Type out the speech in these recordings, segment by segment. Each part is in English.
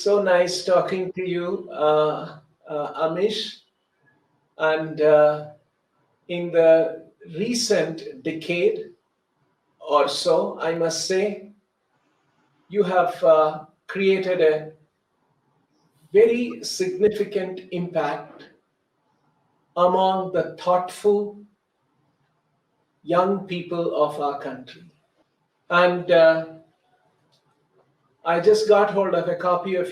so nice talking to you, Amish. And in the recent decade or so, I must say, you have created a very significant impact among the thoughtful young people of our country. And I just got hold of a copy of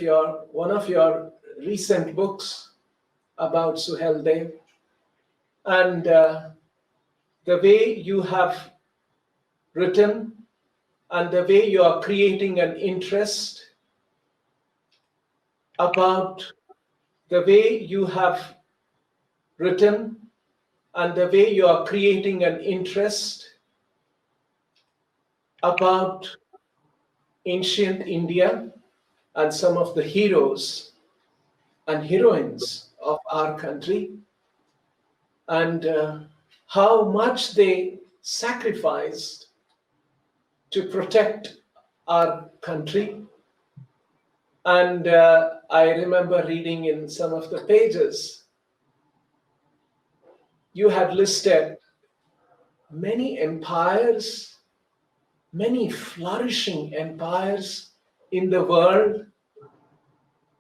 one of your recent books about Suhel Dev, and the way you have written and the way you are creating an interest about the way you have written and the way you are creating an interest about ancient India and some of the heroes and heroines of our country, and how much they sacrificed to protect our country. And I remember reading in some of the pages, you had listed many empires, many flourishing empires in the world,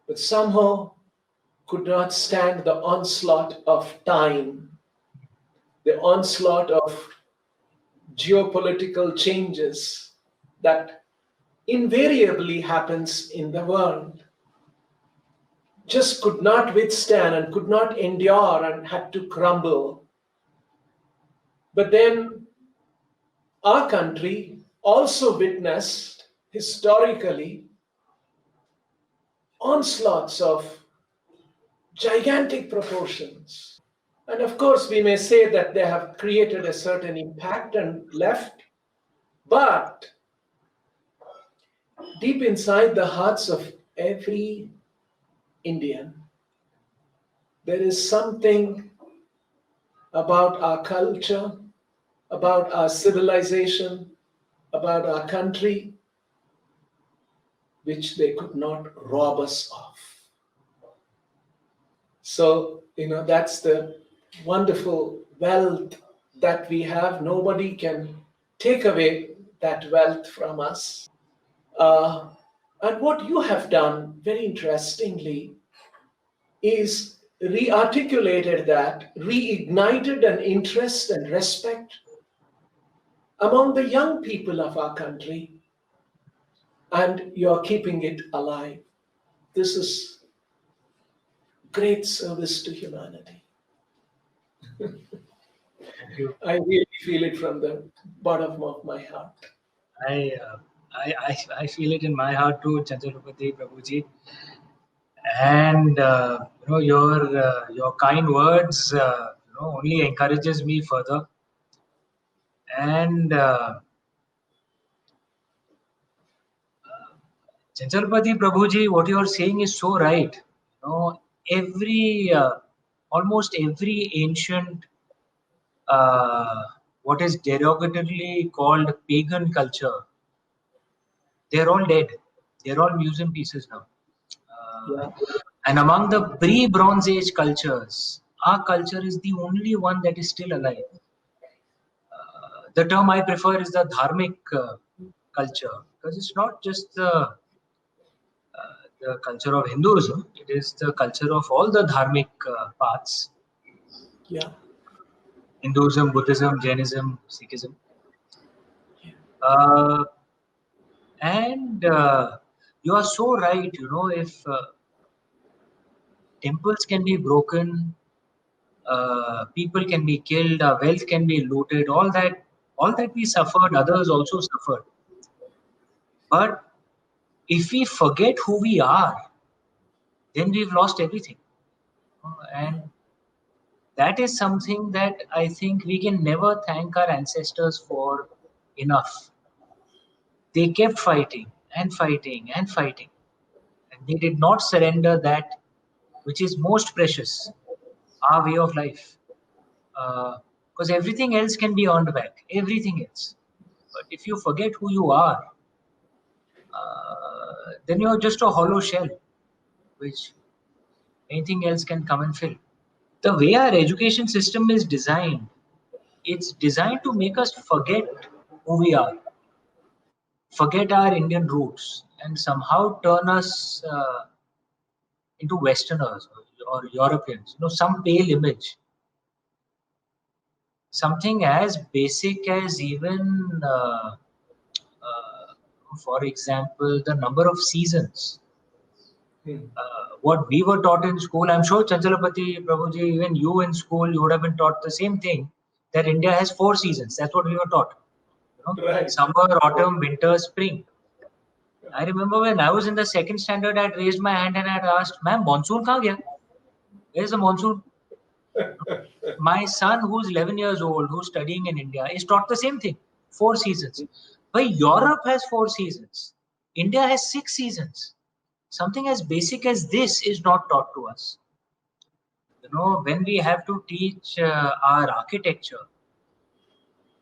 but somehow could not stand the onslaught of time, the onslaught of geopolitical changes that invariably happens in the world. Just could not withstand and could not endure and had to crumble. But then our country also witnessed historically onslaughts of gigantic proportions. And of course, we may say that they have created a certain impact and left, but deep inside the hearts of every Indian, there is something about our culture, about our civilization, about our country, which they could not rob us of. So, that's the wonderful wealth that we have. Nobody can take away that wealth from us. And what you have done, very interestingly, is re-articulated that, reignited an interest and respect among the young people of our country, and you're keeping it alive. This is great service to humanity. Thank you. I really feel it from the bottom of my heart. I feel it in my heart too, Chanchalapati Prabhuji. And your kind words only encourages me further. And Chanchalapati Prabhuji, what you are saying is so right. Every almost every ancient what is derogatorily called pagan culture, they're all dead. They're all museum pieces now. Yeah. And among the pre-Bronze Age cultures, our culture is the only one that is still alive. The term I prefer is the dharmic culture, because it's not just the culture of Hinduism, it is the culture of all the dharmic paths. Yeah. Hinduism, Buddhism, Jainism, Sikhism. And you are so right, if temples can be broken, people can be killed, our wealth can be looted, all that we suffered, others also suffered. But if we forget who we are, then we've lost everything. And that is something that I think we can never thank our ancestors for enough. They kept fighting and fighting and fighting. And they did not surrender that which is most precious, our way of life. Because everything else can be earned back, everything else. But if you forget who you are, then you're just a hollow shell. which anything else can come and fill. The way our education system is designed, it's designed to make us forget who we are, forget our Indian roots, and somehow turn us into Westerners or Europeans. Some pale image, something as basic as even, for example, the number of seasons. Hmm. What we were taught in school, I'm sure Chanchalapati, Prabhuji, even you in school, you would have been taught the same thing, that India has 4 seasons. That's what we were taught. Right. Summer, autumn, winter, spring. I remember when I was in the second standard, I'd raised my hand and I'd asked, "Ma'am, monsoon kahan gaya? Where's the monsoon?" My son, who's 11 years old, who's studying in India, is taught the same thing, 4 seasons. But Europe has 4 seasons. India has 6 seasons. Something as basic as this is not taught to us. When we have to teach our architecture,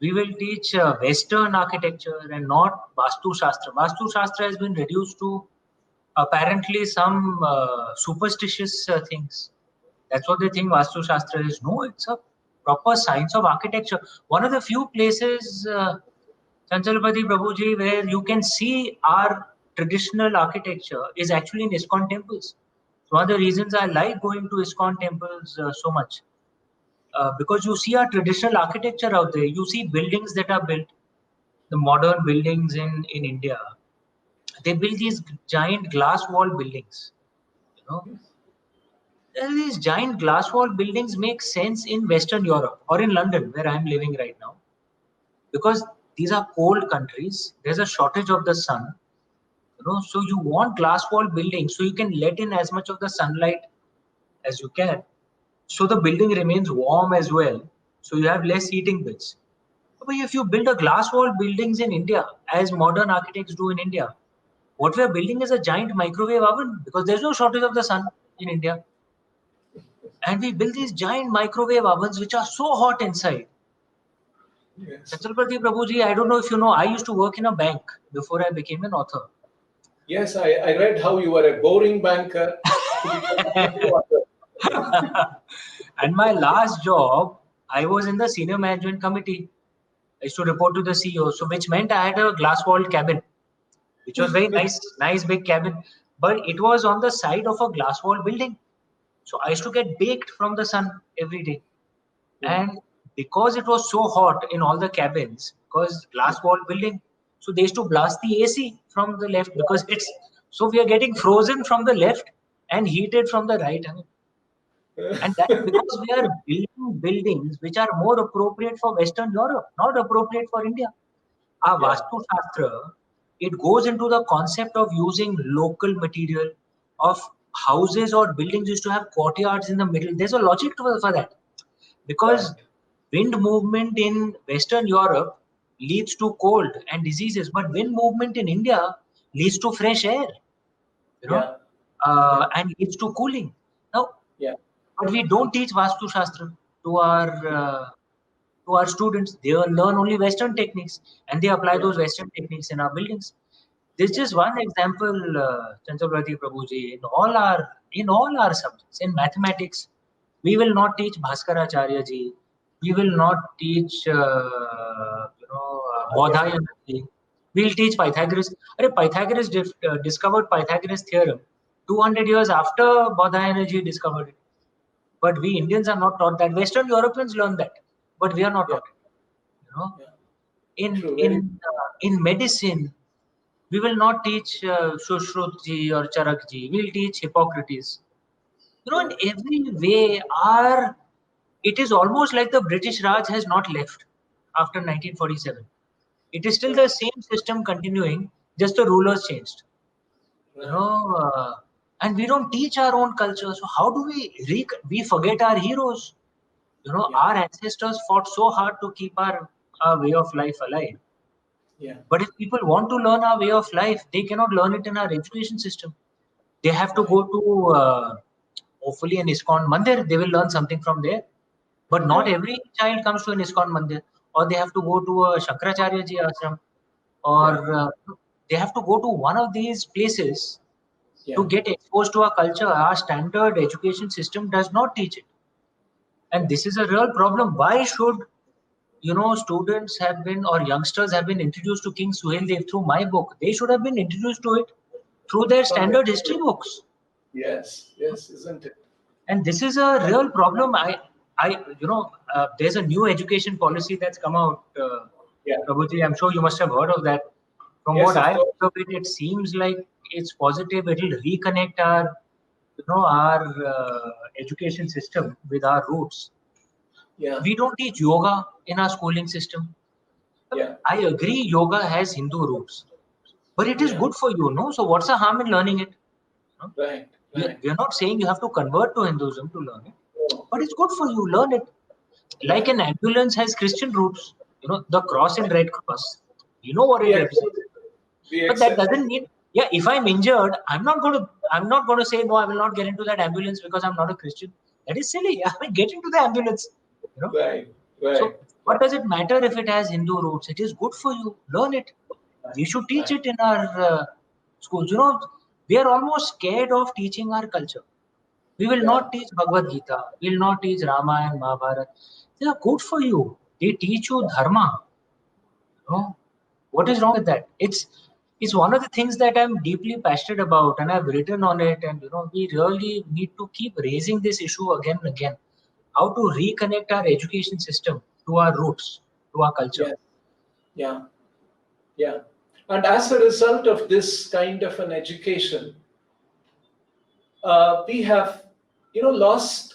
we will teach Western architecture and not Vastu Shastra. Vastu Shastra has been reduced to apparently some superstitious things. That's what they think Vastu Shastra is. No, it's a proper science of architecture. One of the few places, Chanchalapati Prabhuji, where you can see our traditional architecture is actually in ISKCON temples. So one of the reasons I like going to ISKCON temples so much, because you see our traditional architecture out there. You see buildings that are built, the modern buildings in India. They build these giant glass wall buildings. You know, these giant glass wall buildings make sense in Western Europe or in London, where I'm living right now, because these are cold countries. There's a shortage of the sun. So you want glass wall buildings so you can let in as much of the sunlight as you can. So the building remains warm as well. So you have less heating bills. But if you build a glass wall buildings in India, as modern architects do in India, what we are building is a giant microwave oven because there's no shortage of the sun in India. And we build these giant microwave ovens which are so hot inside. Yes. Chhatrapati Prabhuji, I don't know if you know, I used to work in a bank before I became an author. Yes, I read how you were a boring banker to become And my last job, I was in the senior management committee. I used to report to the CEO, so which meant I had a glass walled cabin, which was very nice big cabin, but it was on the side of a glass wall building. So I used to get baked from the sun every day. And because it was so hot in all the cabins, because glass wall building, so they used to blast the AC from the left because it's so we are getting frozen from the left and heated from the right. And that's because we are building buildings which are more appropriate for Western Europe, not appropriate for India. Our Yeah. Vastu Shastra, it goes into the concept of using local material, of houses or buildings used to have courtyards in the middle. There's a logic for that. Because Right. wind movement in Western Europe leads to cold and diseases, but wind movement in India leads to fresh air, you know, Yeah. Yeah. and leads to cooling. Now, Yeah. but we don't teach Vastu Shastra to our students. They learn only Western techniques and they apply Yeah. those Western techniques in our buildings. This is just one example, Chandravarti Prabhuji. In all our subjects, in mathematics, we will not teach Bhaskaracharya ji. We will not teach, Bodhayana ji. We'll teach Pythagoras. Pythagoras discovered Pythagoras theorem 200 years after Bodhayana ji discovered it. But we Indians are not taught that. Western Europeans learn that, but we are not Yeah. taught it. Yeah. In True. Very. in in medicine, we will not teach Sushrutji or Charakji. We'll teach Hippocrates. In Yeah. every way, it is almost like the British Raj has not left after 1947. It is still the Right. same system continuing, just the rulers changed. You Right. know, uh, and we don't teach our own culture. So how do we forget our heroes? Yeah. Our ancestors fought so hard to keep our way of life alive. Yeah. But if people want to learn our way of life, they cannot learn it in our education system. They have to Right. go to hopefully an ISKCON Mandir. They will learn something from there. But not Yeah. every child comes to an ISKCON Mandir, or they have to go to a Shankaracharya ji ashram, Yeah. or they have to go to one of these places to get exposed to our culture. Our standard education system does not teach it. And this is a real problem. Why should, students have been, or youngsters have been introduced to King Suhail Dev through my book? They should have been introduced to it through their standard history books. Yes, isn't it? And this is a real problem. There's a new education policy that's come out. Prabhuji, I'm sure you must have heard of that. From Yes, what of I course. observe it seems like it's positive. It will reconnect our education system with our roots. Yeah, We don't teach yoga in our schooling system. yeah, I agree, yoga has Hindu roots, but it is yeah. good for you, no? So what's the harm in learning it? No? Right, We right. are not saying you have to convert to Hinduism to learn it, No, but it's good for you. Learn it. Like an ambulance has Christian roots, the cross in Red Cross. You know what we it accept represents. it. We But that accept it. doesn't mean, yeah, if I'm injured, I'm not going to say no, I will not get into that ambulance because I'm not a Christian. That is silly. I mean, get into the ambulance. You know. Right, So right, what does it matter if it has Hindu roots? It is good for you. Learn it. We should teach right. it in our schools. We are almost scared of teaching our culture. We will Yeah, not teach Bhagavad Gita. We will not teach Ramayana, Mahabharata. They are good for you. They teach you dharma. What is wrong with that? It's one of the things that I'm deeply passionate about, and I've written on it. And we really need to keep raising this issue again and again. How to reconnect our education system to our roots, to our culture. yeah, yeah, yeah. And as a result of this kind of an education, we have, lost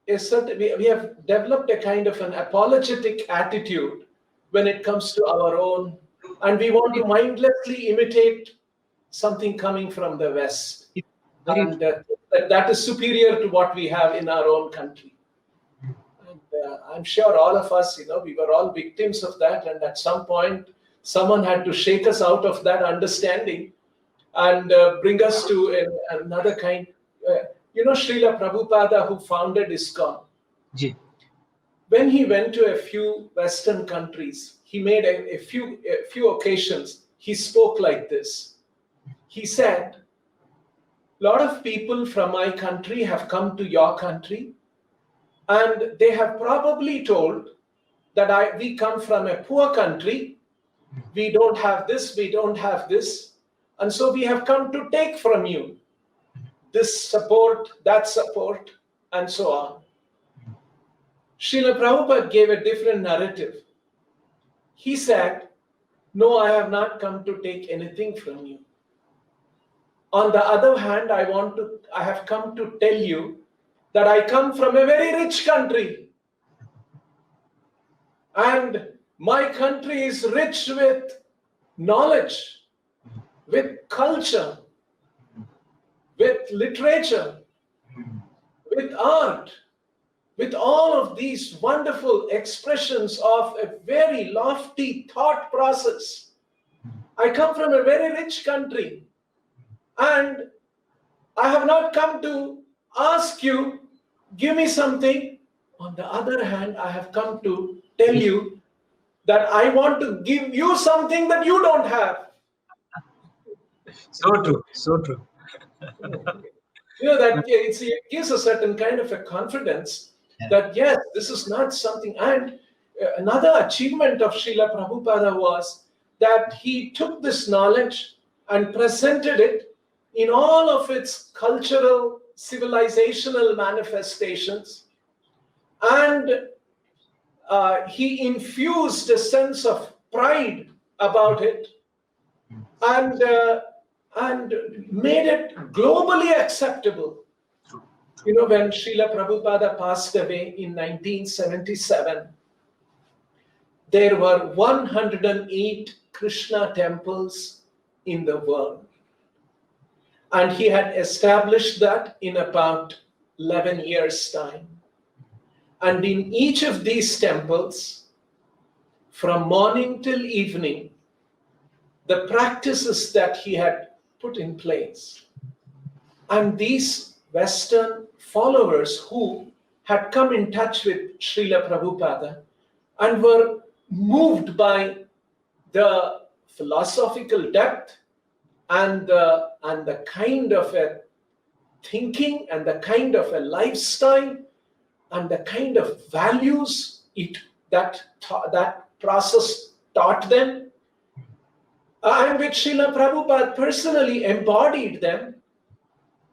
a certain. We have developed a kind of an apologetic attitude when it comes to our own, and we want to mindlessly imitate something coming from the West, Very and that is superior to what we have in our own country. And I'm sure all of us, we were all victims of that. And at some point, someone had to shake us out of that understanding and bring us to another kind. Srila Prabhupada, who founded ISKCON, Ji. when he went to a few Western countries, he made a few occasions, he spoke like this. He said, a lot of people from my country have come to your country, and they have probably told that we come from a poor country, we don't have this, we don't have this, and so we have come to take from you this support, that support, and so on. Srila Prabhupada gave a different narrative. He said, no, I have not come to take anything from you. On the other hand, I have come to tell you that I come from a very rich country. And my country is rich with knowledge, with culture, with literature, with art, with all of these wonderful expressions of a very lofty thought process. I come from a very rich country, and I have not come to ask you, give me something. On the other hand, I have come to tell you that I want to give you something that you don't have. So true, so true. That it gives a certain kind of a confidence that yes, this is not something. And another achievement of Srila Prabhupada was that he took this knowledge and presented it in all of its cultural, civilizational manifestations, and he infused a sense of pride about it, and made it globally acceptable. When Srila Prabhupada passed away in 1977, there were 108 Krishna temples in the world. And he had established that in about 11 years' time. And in each of these temples, from morning till evening, the practices that he had put in place, and these Western followers who had come in touch with Srila Prabhupada and were moved by the philosophical depth and the kind of a thinking and the kind of a lifestyle and the kind of values that process taught them, and which Srila Prabhupada personally embodied them,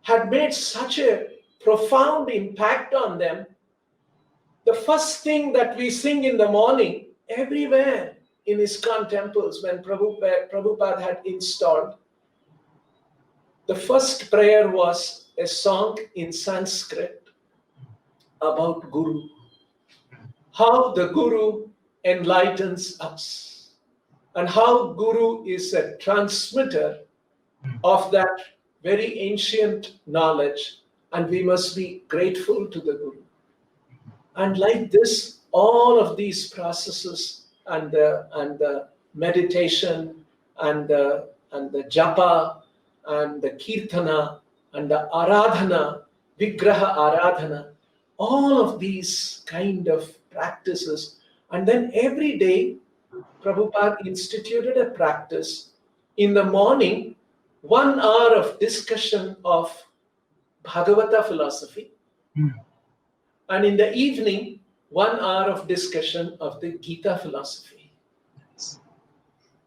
had made such a profound impact on them. The first thing that we sing in the morning, everywhere in ISKCON temples, when Prabhupada had installed, the first prayer was a song in Sanskrit about Guru. How the Guru enlightens us, and how Guru is a transmitter of that very ancient knowledge, and we must be grateful to the Guru. And like this, all of these processes and the meditation and the japa and the kirtana and the aradhana, vigraha aradhana, all of these kind of practices. And then every day, Prabhupada instituted a practice. In the morning, 1 hour of discussion of Bhagavata philosophy. And in the evening, 1 hour of discussion of the Gita philosophy.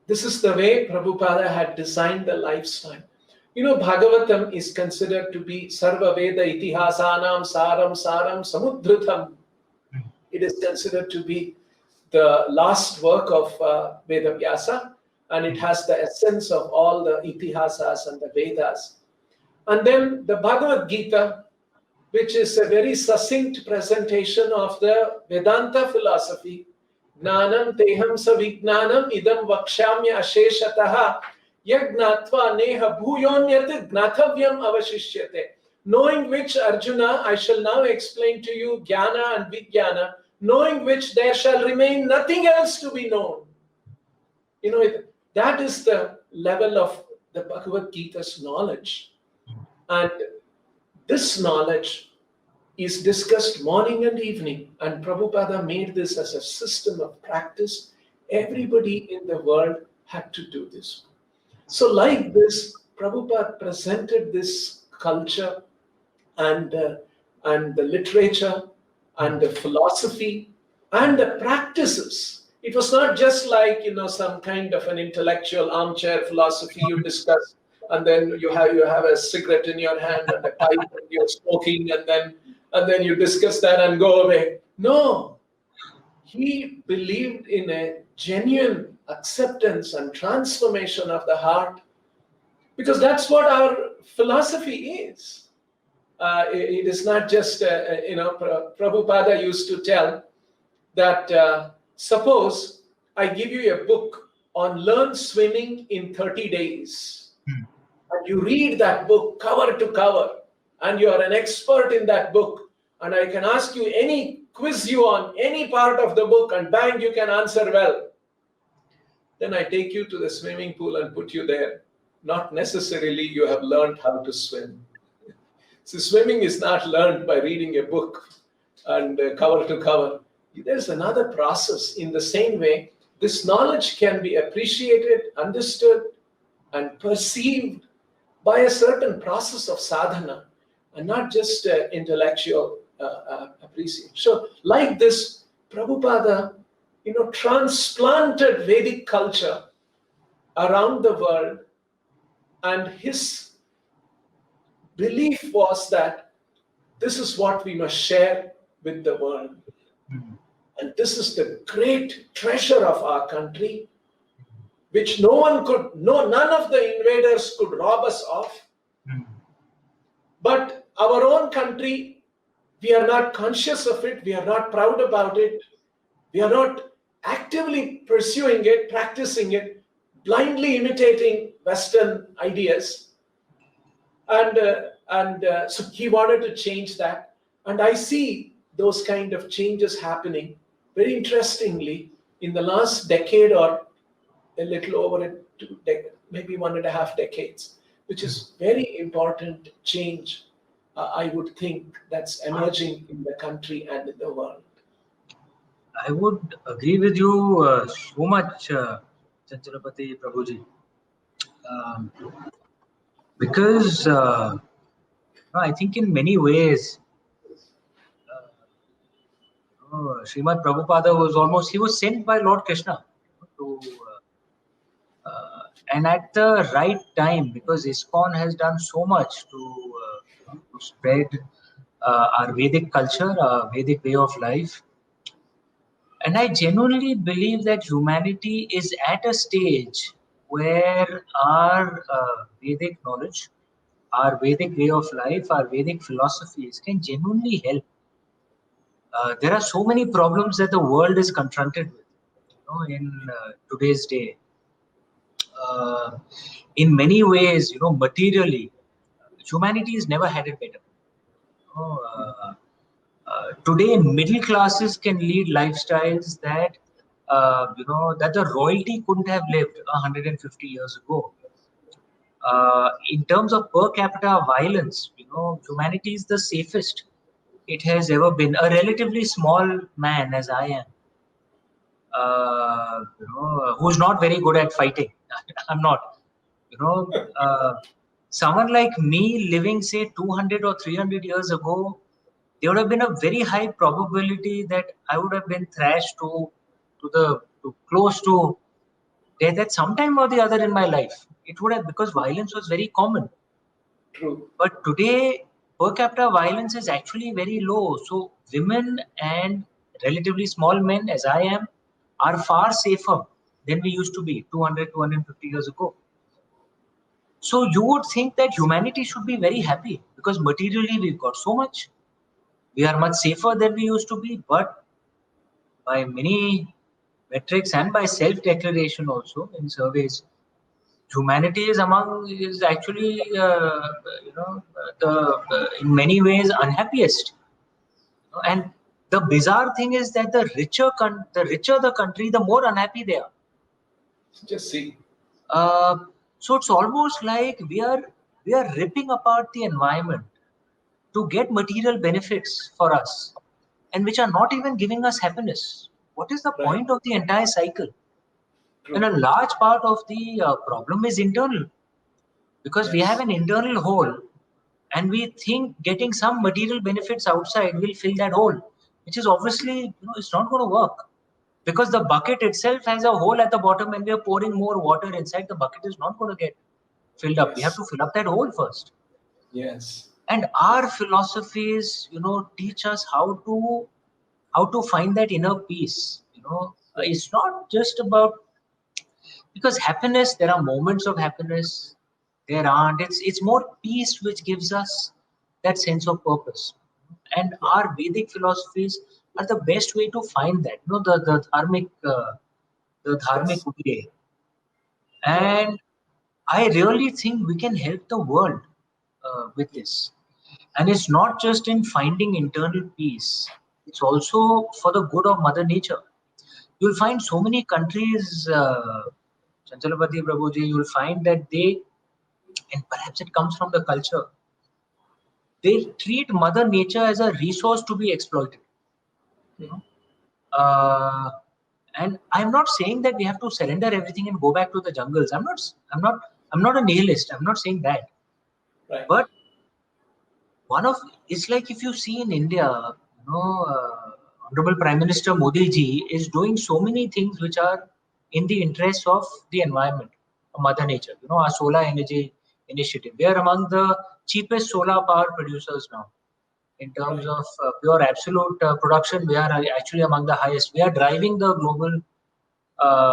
This is the way Prabhupada had designed the lifestyle. You know, Bhagavatam is considered to be Sarva Veda Itihasanam Saram Saram Samudritam. It is considered to be the last work of Vedavyasa, and it has the essence of all the Itihasas and the Vedas. And then the Bhagavad Gita, which is a very succinct presentation of the Vedanta philosophy. Gnanam teham savijnanam idam vakshamya asheshataha yagnatva neha bhuyonyat gnatavyam avashishyate. Knowing which, Arjuna, I shall now explain to you jnana and vijnana, knowing which there shall remain nothing else to be known. You know, that is the level of the Bhagavad Gita's knowledge. And this knowledge is discussed morning and evening, and Prabhupada made this as a system of practice. Everybody in the world had to do this. So like this, Prabhupada presented this culture and the literature and the philosophy and the practices. It was not just like, you know, some kind of an intellectual armchair philosophy you discuss, and then you have a cigarette in your hand and a pipe and you're smoking, and then you discuss that and go away. No, he believed in a genuine acceptance and transformation of the heart, because that's what our philosophy is. It is not just, Prabhupada used to tell that suppose I give you a book on learn swimming in 30 days, and you read that book cover to cover, and you are an expert in that book, and I can ask you quiz you on any part of the book, and bang, you can answer well. Then I take you to the swimming pool and put you there. Not necessarily you have learned how to swim. So swimming is not learned by reading a book and cover to cover. There's another process. In the same way, this knowledge can be appreciated, understood, and perceived by a certain process of sadhana, and not just intellectual appreciation. So like this, Prabhupada, transplanted Vedic culture around the world, and his belief was that this is what we must share with the world. And this is the great treasure of our country, which none of the invaders could rob us of. But our own country, we are not conscious of it, we are not proud about it, we are not actively pursuing it, practicing it, blindly imitating Western ideas. And so he wanted to change that. And I see those kind of changes happening very interestingly in the last decade, or a little over maybe 1.5 decades, which is very important change, I would think, that's emerging in the country and in the world. I would agree with you so much, Chanchalapati Prabhuji. Um, because I think in many ways, Srimad Prabhupada he was sent by Lord Krishna to, and at the right time, because ISKCON has done so much to spread our Vedic culture, our Vedic way of life. And I genuinely believe that humanity is at a stage where our Vedic knowledge, our Vedic way of life, our Vedic philosophies can genuinely help. There are so many problems that the world is confronted with, in today's day. In many ways, materially, humanity has never had it better. Today, middle classes can lead lifestyles that the royalty couldn't have lived 150 years ago. In terms of per capita violence, humanity is the safest it has ever been. A relatively small man, as I am, who's not very good at fighting. I'm not. Someone like me living, say, 200 or 300 years ago, there would have been a very high probability that I would have been thrashed to close to death at some time or the other in my life. It would have, because violence was very common. True. But today, per capita violence is actually very low. So women and relatively small men, as I am, are far safer than we used to be 200, 250 years ago. So you would think that humanity should be very happy because materially we've got so much. We are much safer than we used to be, but by many metrics and by self-declaration also in surveys, humanity is actually in many ways unhappiest. And the bizarre thing is that the richer the country, the more unhappy they are. Just see. So it's almost like we are ripping apart the environment to get material benefits for us, and which are not even giving us happiness. What is the Right. point of the entire cycle? True. And a large part of the problem is internal, because we have Yes. an internal hole, and we think getting some material benefits outside will fill that hole, which is obviously it's not going to work, because the bucket itself has a hole at the bottom, and we are pouring more water inside. The bucket is not going to get filled up. We have Yes. to fill up that hole first. Yes. And our philosophies teach us how to find that inner peace. It's not just about, because happiness, there are moments of happiness, there aren't. It's more peace which gives us that sense of purpose, and our Vedic philosophies are the best way to find that. The dharmic Yes. way. Yeah. And I really think we can help the world with this. And it's not just in finding internal peace, it's also for the good of Mother Nature. You'll find so many countries, Chanchalapati Prabhuji, you'll find that and perhaps it comes from the culture, they treat Mother Nature as a resource to be exploited. You know? Uh, and I'm not saying that we have to surrender everything and go back to the jungles. I'm not a nihilist. I'm not saying that. Right. But it's like, if you see in India, Honorable Prime Minister Modi ji is doing so many things which are in the interest of the environment, of Mother Nature. Our solar energy initiative. We are among the cheapest solar power producers now. In terms Right. of pure absolute production, we are actually among the highest. We are driving the global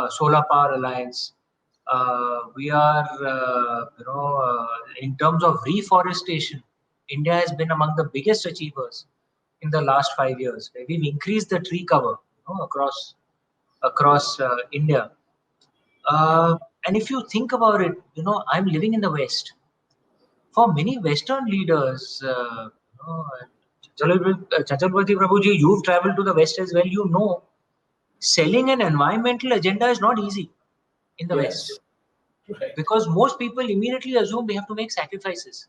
solar power alliance. We are, in terms of reforestation, India has been among the biggest achievers in the last 5 years. Where we've increased the tree cover across India. Yeah. And if you think about it, I'm living in the West. For many Western leaders, Chaturvati Prabhuji, you've traveled to the West as well. Selling an environmental agenda is not easy in the West, Yes. Right. because most people immediately assume they have to make sacrifices.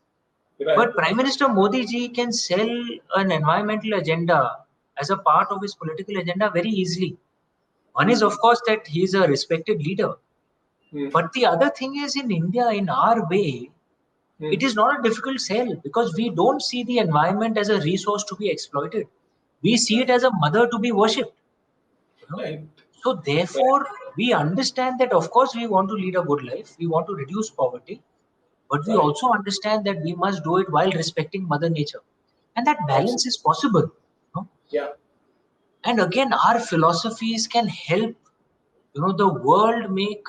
Right. But Prime Minister Modi ji can sell an environmental agenda as a part of his political agenda very easily. One is, of course, that he is a respected leader. Hmm. But the other thing is, in India, in our way, Hmm. it is not a difficult sell because we don't see the environment as a resource to be exploited. We see it as a mother to be worshipped. You know? Right. So therefore, we understand that of course we want to lead a good life, we want to reduce poverty, but we Right. also understand that we must do it while respecting Mother Nature, and that balance Absolutely. is possible. You know? Yeah. And again, our philosophies can help the world make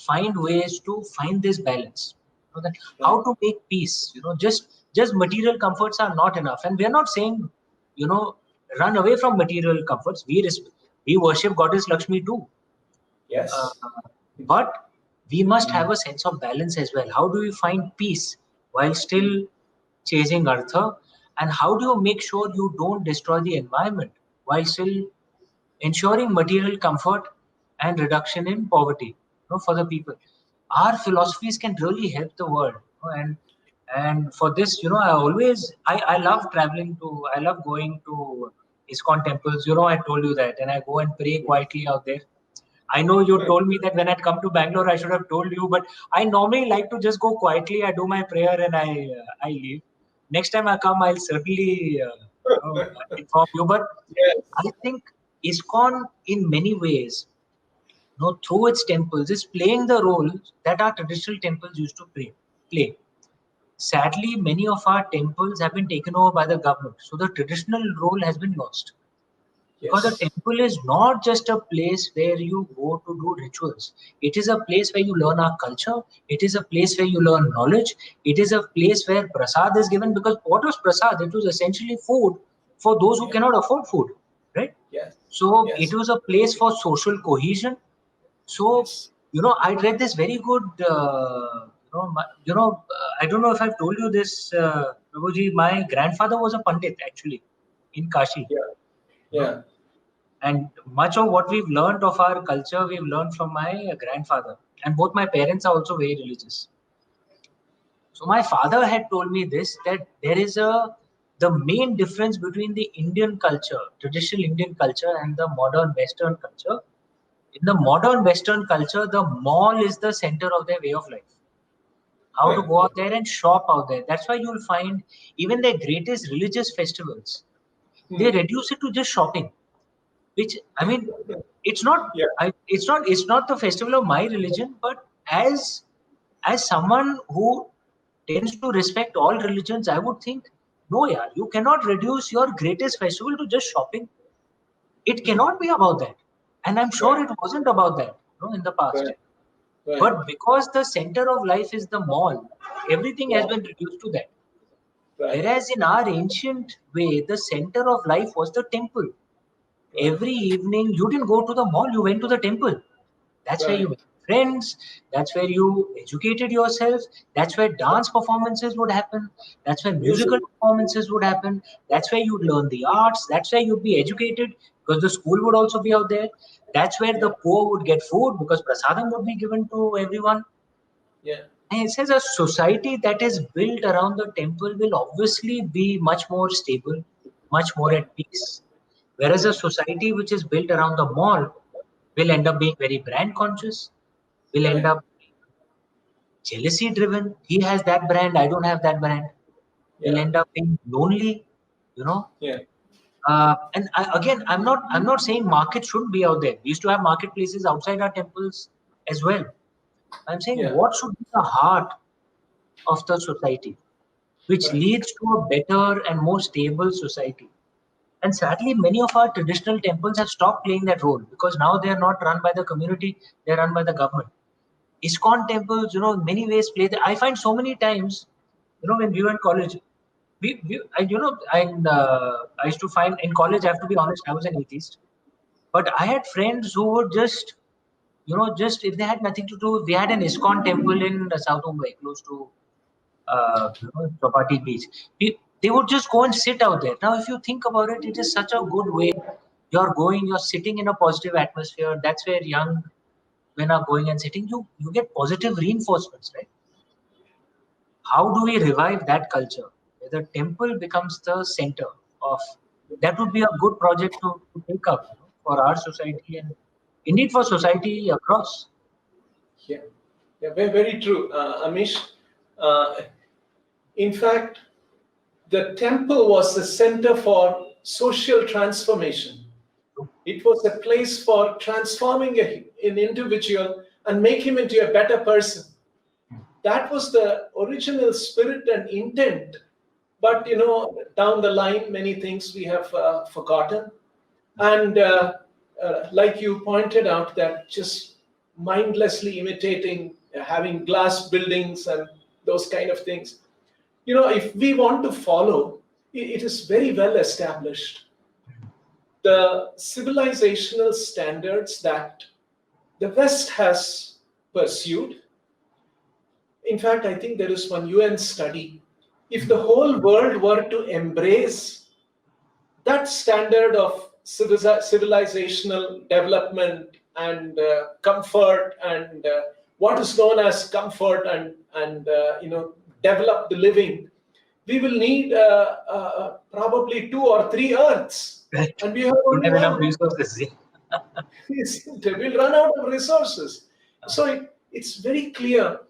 find ways to find this balance. That how Right. to make peace. Just material comforts are not enough, and we are not saying you know run away from material comforts. We worship goddess Lakshmi too, uh, Yes. but we must have a sense of balance as well. How do we find peace while Hmm. still chasing Artha? And how do you make sure you don't destroy the environment while still ensuring material comfort and reduction in poverty for the people? Our philosophies can really help the world. And for this, I love traveling to, I love going to ISKCON temples. I told you that, and I go and pray quietly out there. I know you told me that when I'd come to Bangalore, I should have told you, but I normally like to just go quietly. I do my prayer and I leave. Next time I come, I'll certainly inform you. But Yes. I think ISKCON, in many ways, through its temples, is playing the role that our traditional temples used to play. Sadly, many of our temples have been taken over by the government, so the traditional role has been lost. Because a Yes. temple is not just a place where you go to do rituals. It is a place where you learn our culture. It is a place where you learn knowledge. It is a place where prasad is given. Because what was prasad? It was essentially food for those who Yeah. cannot afford food, right? Yes. So it Yes. was a place for social cohesion. So, Yes. I read this very good, I don't know if I've told you this, Prabhuji, my grandfather was a Pandit actually in Kashi. Yeah. You know, Yeah. and much of what we've learned of our culture, we've learned from my grandfather. And both my parents are also very religious. So my father had told me this, that the main difference between the Indian culture, traditional Indian culture, and the modern Western culture. In the modern Western culture, the mall is the center of their way of life. How to go out there and shop out there. That's why you'll find even their greatest religious festivals, they Hmm. reduce it to just shopping. Which, I mean, it's not Yeah. it's not the festival of my religion, but as someone who tends to respect all religions, I would think, no, yeah, you cannot reduce your greatest festival to just shopping. It cannot be about that, and I'm sure Right. it wasn't about that, in the past. Right. Right. But because the center of life is the mall, everything has Yeah. been reduced to that. Right. Whereas in our ancient way, the center of life was the temple. Right. Every evening, you didn't go to the mall, you went to the temple. That's where you Right. made friends. That's where you educated yourself. That's where dance performances would happen. That's where Music. musical performances would happen. That's where you'd learn the arts. That's where you'd be educated because the school would also be out there. That's where the Yeah. poor would get food because prasadam would be given to everyone. Yeah. And it says a society that is built around the temple will obviously be much more stable, much more Right. at peace. Whereas a Right. society which is built around the mall will end up being very brand conscious, will end Right. up jealousy driven. He has that brand, I don't have that brand. Will Yeah. end up being lonely, you know. Yeah. Again, I'm not saying markets shouldn't be out there. We used to have marketplaces outside our temples as well. I'm saying Yeah. what should be the heart of the society, which Right. leads to a better and more stable society. And sadly, many of our traditional temples have stopped playing that role because now they are not run by the community, they're run by the government. ISKCON temples, in many ways play that. I find so many times, when we were in college, I used to find in college, I have to be honest, I was an atheist. But I had friends who would just if they had nothing to do, we had an ISKCON temple in South Mumbai, close to Chopati Beach. They would just go and sit out there. Now, if you think about it, it is such a good way. You're sitting in a positive atmosphere. That's where young men are going and sitting. You get positive reinforcements, right? How do we revive that culture? Where the temple becomes the center of that would be a good project to take up for our society and indeed for society across. Yeah, yeah, very, very true, Amish. Uh, in fact, the temple was the center for social transformation. It was a place for transforming an individual and make him into a better person. That was the original spirit and intent. But down the line, many things we have forgotten. And like you pointed out, that just mindlessly imitating, having glass buildings and those kind of things. If we want to follow, it is very well established. The civilizational standards that the West has pursued. In fact, I think there is one UN study. If the whole world were to embrace that standard of civilizational development and comfort and what is known as comfort and develop the living, we will need probably 2 or 3 Earths, Right. and we have Don't only have enough one. resources. We'll run out of resources. So it's very clear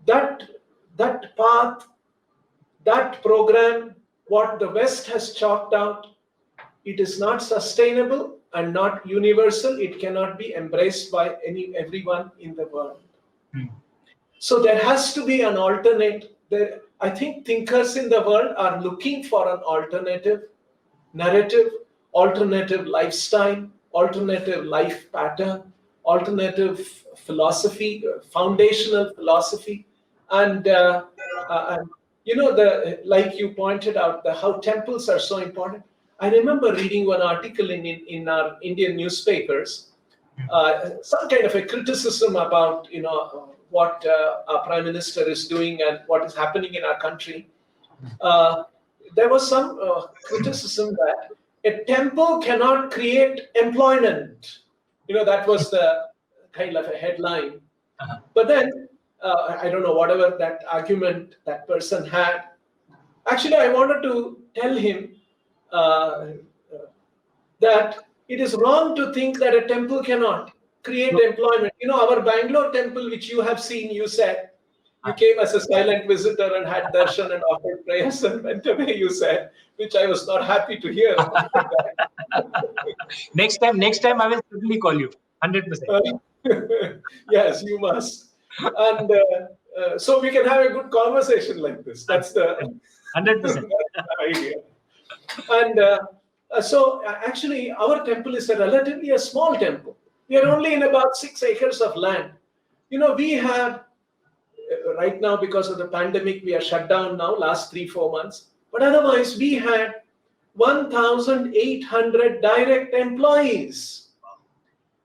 that that path, that program, what the West has chalked out, it is not sustainable and not universal. It cannot be embraced by everyone in the world. So there has to be an alternate. I think thinkers in the world are looking for an alternative narrative, alternative lifestyle, alternative life pattern, alternative philosophy, foundational philosophy, and like you pointed out, how temples are so important. I remember reading one article in our Indian newspapers, some kind of a criticism about what our prime minister is doing and what is happening in our country. There was some criticism that a temple cannot create employment. That was the kind of a headline. But then, I don't know, whatever that argument that person had, actually, I wanted to tell him uh, that it is wrong to think that a temple cannot create employment. Our Bangalore temple, which you have seen, you said, you came as a silent visitor and had darshan and offered prayers and went away, you said, which I was not happy to hear. Next time I will certainly call you. 100%. Yes, you must. And so we can have a good conversation like this. That's the 100%. that's the idea. And actually, our temple is a relatively small temple. We are only in about 6 acres of land. We had, right now, because of the pandemic, we are shut down now, last 3-4 months. But otherwise, we had 1,800 direct employees.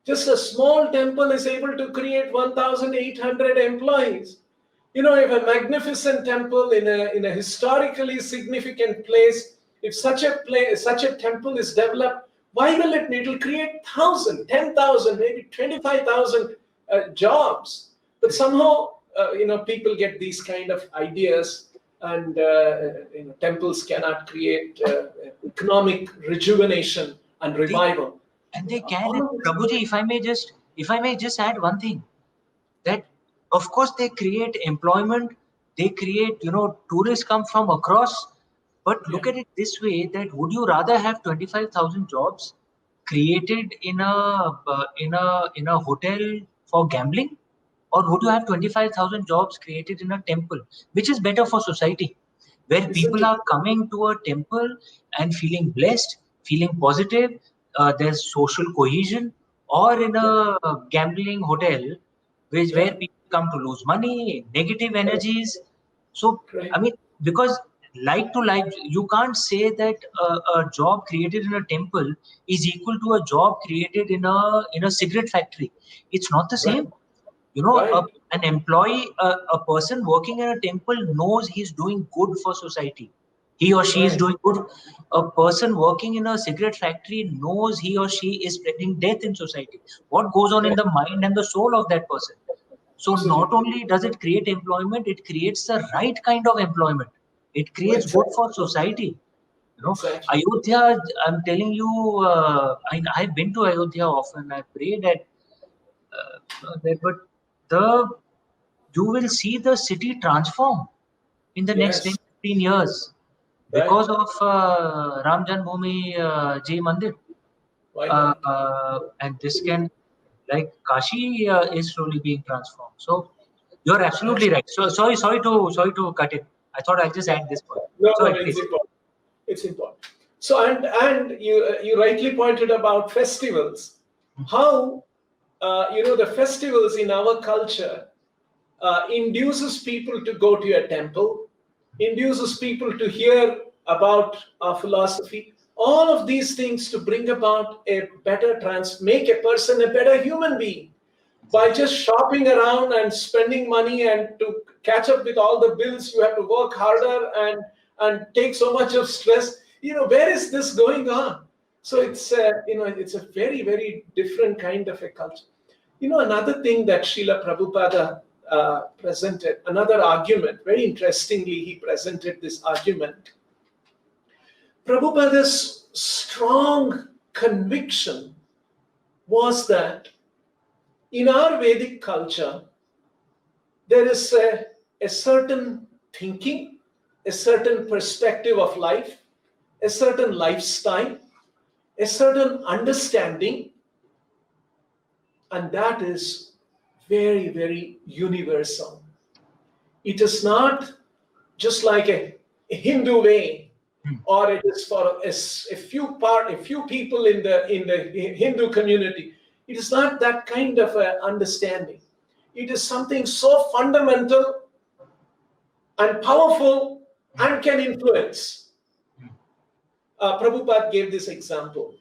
Just a small temple is able to create 1,800 employees. If a magnificent temple in a historically significant place, if such a temple is developed, why will it? It will create 1,000, 10,000, maybe 25,000 jobs. But somehow, people get these kind of ideas, and temples cannot create economic rejuvenation and revival. And they can. Prabhuji, if I may just add one thing, that of course they create employment, they create, tourists come from across. But look at it this way: that would you rather have 25,000 jobs created in a hotel for gambling, or would you have 25,000 jobs created in a temple? Which is better for society, where people are coming to a temple and feeling blessed, feeling positive, there's social cohesion, or in a gambling hotel, where people come to lose money, negative energies. So, I mean, because like to like, you can't say that a job created in a temple is equal to a job created in a cigarette factory. It's not the same. An employee, a person working in a temple knows he's doing good for society. He or she is doing good. A person working in a cigarette factory knows he or she is spreading death in society. What goes on in the mind and the soul of that person? So not only does it create employment, it creates the right kind of employment. It creates good for society. Exactly. Ayodhya, I'm telling you, I've been to Ayodhya often. I prayed at there, but you will see the city transform in the next 10, Yes, 15 years right. because of Ram Janmabhoomi Ji Mandir. Why not? And this can, like Kashi is slowly being transformed. So you're Yes. absolutely right. So sorry to cut it. I thought I'll just add this point. No, no, Sorry, it's please. important. It's important. So, and you rightly pointed about festivals. How the festivals in our culture induces people to go to a temple, induces people to hear about our philosophy. All of these things to bring about a better make a person a better human being by just shopping around and spending money, and to catch up with all the bills you have to work harder and take so much of stress. Where is this going on? So it's a very, very different kind of a culture. Another thing that Srila Prabhupada presented, another argument, very interestingly, he presented this argument. Prabhupada's strong conviction was that in our Vedic culture, there is a certain thinking, a certain perspective of life, a certain lifestyle, a certain understanding, and that is very, very universal. It is not just like a Hindu way, or it is for a few people in the Hindu community. It is not that kind of a understanding. It is something so fundamental and powerful and can influence. Prabhupada gave this example.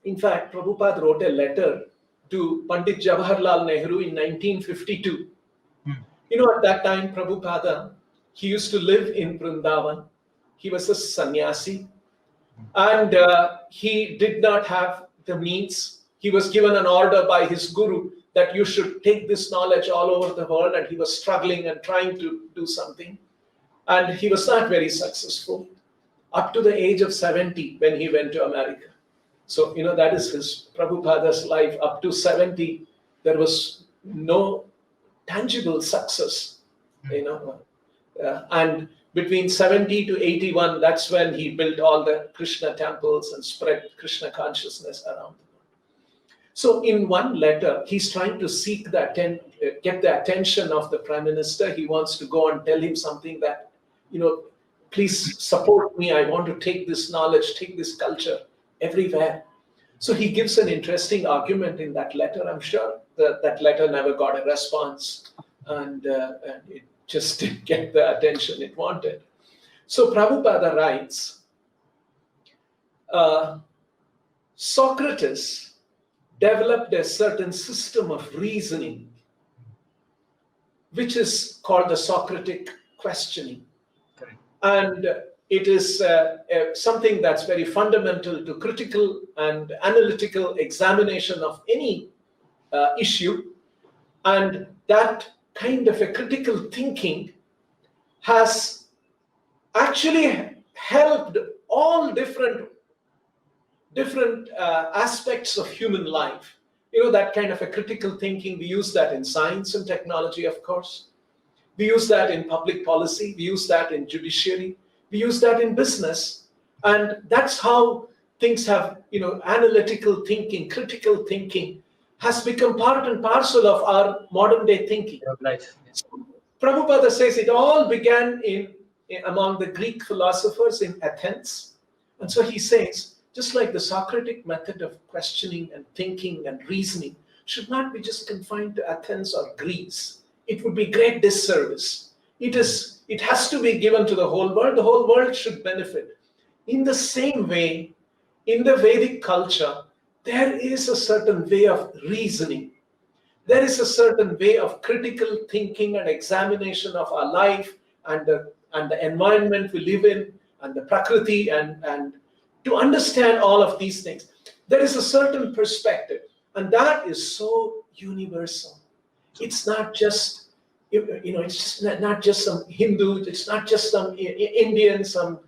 In fact, Prabhupada wrote a letter to Pandit Jawaharlal Nehru in 1952. At that time, Prabhupada, he used to live in Vrindavan. He was a sannyasi, and he did not have the means. He was given an order by his guru that you should take this knowledge all over the world, and he was struggling and trying to do something. And he was not very successful up to the age of 70 when he went to America. So, that is his Prabhupada's life. Up to 70, there was no tangible success, and between 70 to 81, that's when he built all the Krishna temples and spread Krishna consciousness around the world. So in one letter, he's trying to seek get the attention of the Prime Minister. He wants to go and tell him something that, please support me. I want to take this knowledge, take this culture everywhere. So he gives an interesting argument in that letter. I'm sure that letter never got a response, and it just didn't get the attention it wanted. So Prabhupada writes, Socrates developed a certain system of reasoning, which is called the Socratic questioning. Correct. And it is something that's very fundamental to critical and analytical examination of any issue. And that kind of a critical thinking has actually helped all different aspects of human life. That kind of a critical thinking, we use that in science and technology, of course. We use that in public policy. We use that in judiciary. We use that in business. And that's how things have, analytical thinking, critical thinking has become part and parcel of our modern day thinking. Of life. Yes. Prabhupada says it all began among the Greek philosophers in Athens. And so he says, just like the Socratic method of questioning and thinking and reasoning should not be just confined to Athens or Greece. It would be great disservice. It has to be given to the whole world. The whole world should benefit. In the same way, in the Vedic culture, there is a certain way of reasoning. There is a certain way of critical thinking and examination of our life and the environment we live in and the prakriti, and to understand all of these things. There is a certain perspective, and that is so universal. It's not just, it's just not just some Hindu, it's not just some Indian, some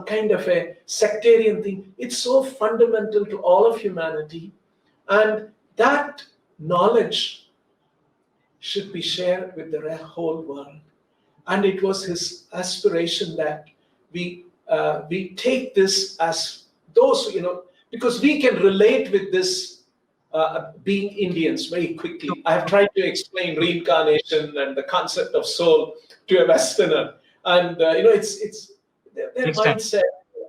kind of a sectarian thing. It's so fundamental to all of humanity. And that knowledge should be shared with the whole world. And it was his aspiration that we take this as those, because we can relate with this being Indians very quickly. I have tried to explain reincarnation and the concept of soul to a Westerner, and it's their Takes time. mindset,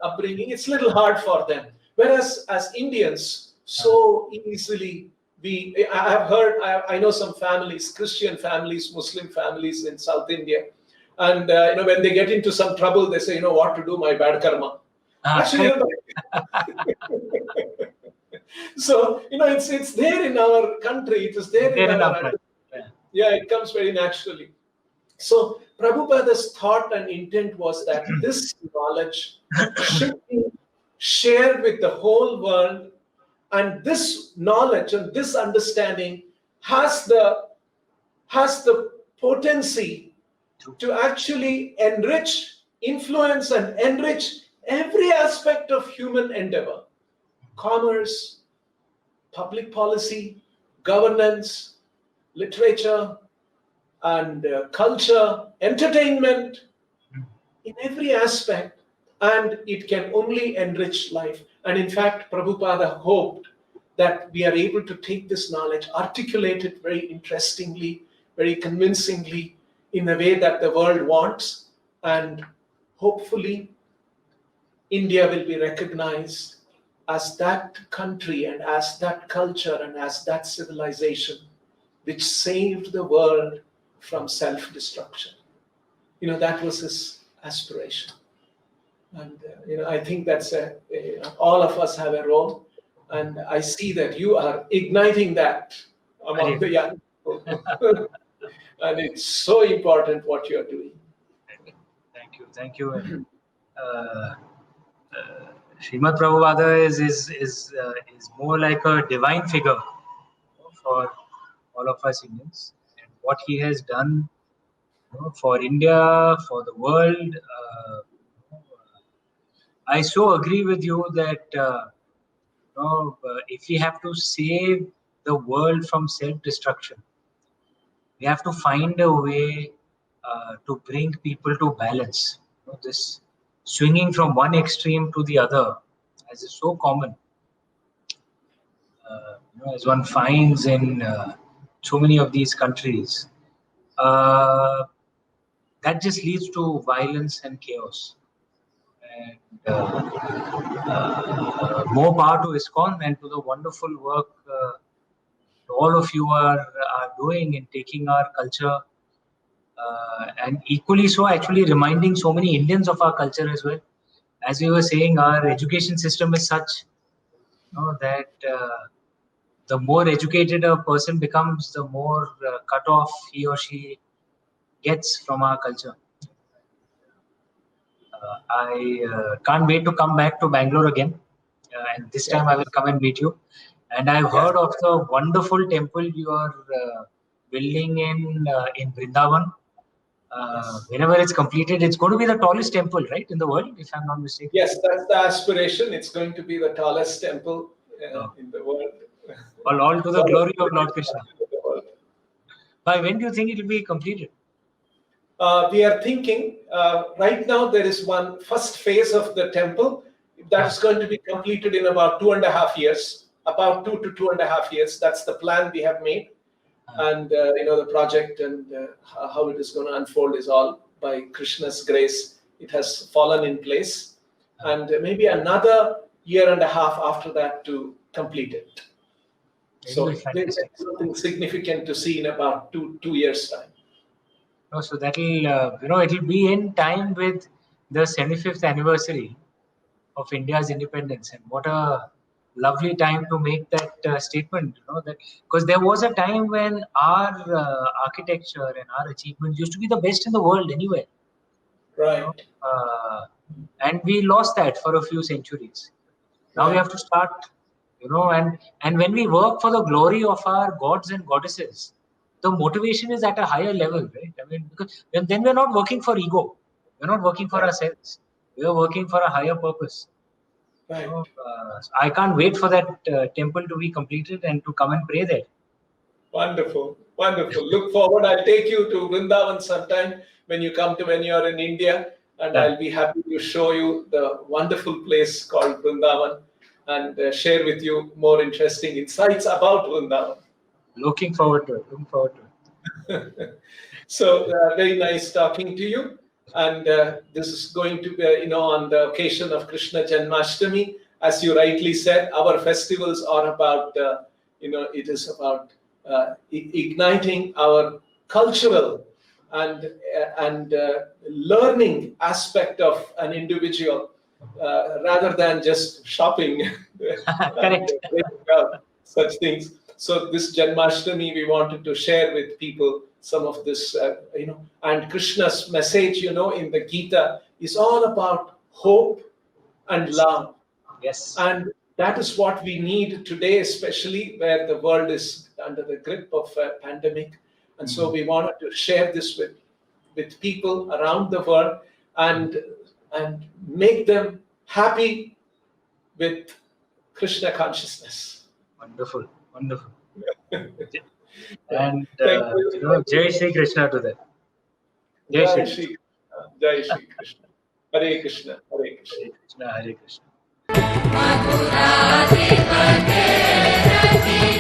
upbringing. It's a little hard for them. Whereas as Indians, so easily I have heard. I know some families, Christian families, Muslim families in South India, and when they get into some trouble, they say, what to do, my bad karma. Actually, so it's there in our country. It is there in our yeah, it comes very naturally. So Prabhupada's thought and intent was that this knowledge should be shared with the whole world, and this knowledge and this understanding has the potency to actually enrich, influence, and enrich every aspect of human endeavor: commerce, public policy, governance, literature, and culture, entertainment, in every aspect. And it can only enrich life. And in fact, Prabhupada hoped that we are able to take this knowledge, articulate it very interestingly, very convincingly, in a way that the world wants, and hopefully India will be recognized as that country and as that culture and as that civilization which saved the world from self-destruction. That was his aspiration. And I think that's all of us have a role, and I see that you are igniting that among the young people. And it's so important what you're doing. Thank you. Srimad Prabhupada is more like a divine figure for all of us Indians, and what he has done for India, for the world. I so agree with you that if we have to save the world from self-destruction, we have to find a way to bring people to balance. This swinging from one extreme to the other, as is so common, as one finds in so many of these countries, that just leads to violence and chaos. And more power to ISKCON and to the wonderful work all of you are doing in taking our culture, and equally so actually reminding so many Indians of our culture as well. As we were saying, our education system is such that the more educated a person becomes, the more cut off he or she gets from our culture. I can't wait to come back to Bangalore again, and this time I will come and meet you. And I've heard of the wonderful temple you are building in Vrindavan. Whenever it's completed, it's going to be the tallest temple, right, in the world, if I'm not mistaken. Yes, that's the aspiration. It's going to be the tallest temple in the world. All to the glory of Lord Krishna. By when do you think it will be completed? We are thinking, right now there is one first phase of the temple that is going to be completed in about 2.5 years, about 2 to 2.5 years. That's the plan we have made. And the project and how it is going to unfold is all by Krishna's grace. It has fallen in place, and maybe another 1.5 years after that to complete it. So there's something significant to see in about two years' time. So that'll it'll be in time with the 75th anniversary of India's independence, and what a lovely time to make that statement. That because there was a time when our architecture and our achievements used to be the best in the world anywhere, right? And we lost that for a few centuries. Now we have to start, and when we work for the glory of our gods and goddesses, the motivation is at a higher level, right? I mean, because then we're not working for ego, we're not working for ourselves, we are working for a higher purpose. Right. I can't wait for that temple to be completed and to come and pray there. Wonderful. Wonderful. Look forward. I'll take you to Vrindavan sometime when you're in India, and Yeah. I'll be happy to show you the wonderful place called Vrindavan and share with you more interesting insights about Vrindavan. Looking forward to it. Looking forward to it. So very nice talking to you. And this is going to be, on the occasion of Krishna Janmashtami, as you rightly said, our festivals are about, it is about igniting our cultural and learning aspect of an individual rather than just shopping and Correct. such things. So this Janmashtami, we wanted to share with people some of this, and Krishna's message, in the Gita is all about hope and love. Yes. And that is what we need today, especially where the world is under the grip of a pandemic. And so we wanted to share this with people around the world and make them happy with Krishna consciousness. Wonderful. Wonderful. And Thank you. Jai Shri Krishna to them. Jai Jai Shri Shri Krishna. Jai Shri Krishna. Hare Krishna. Hare Krishna. Krishna. Hare Krishna. Madhura Devate Rati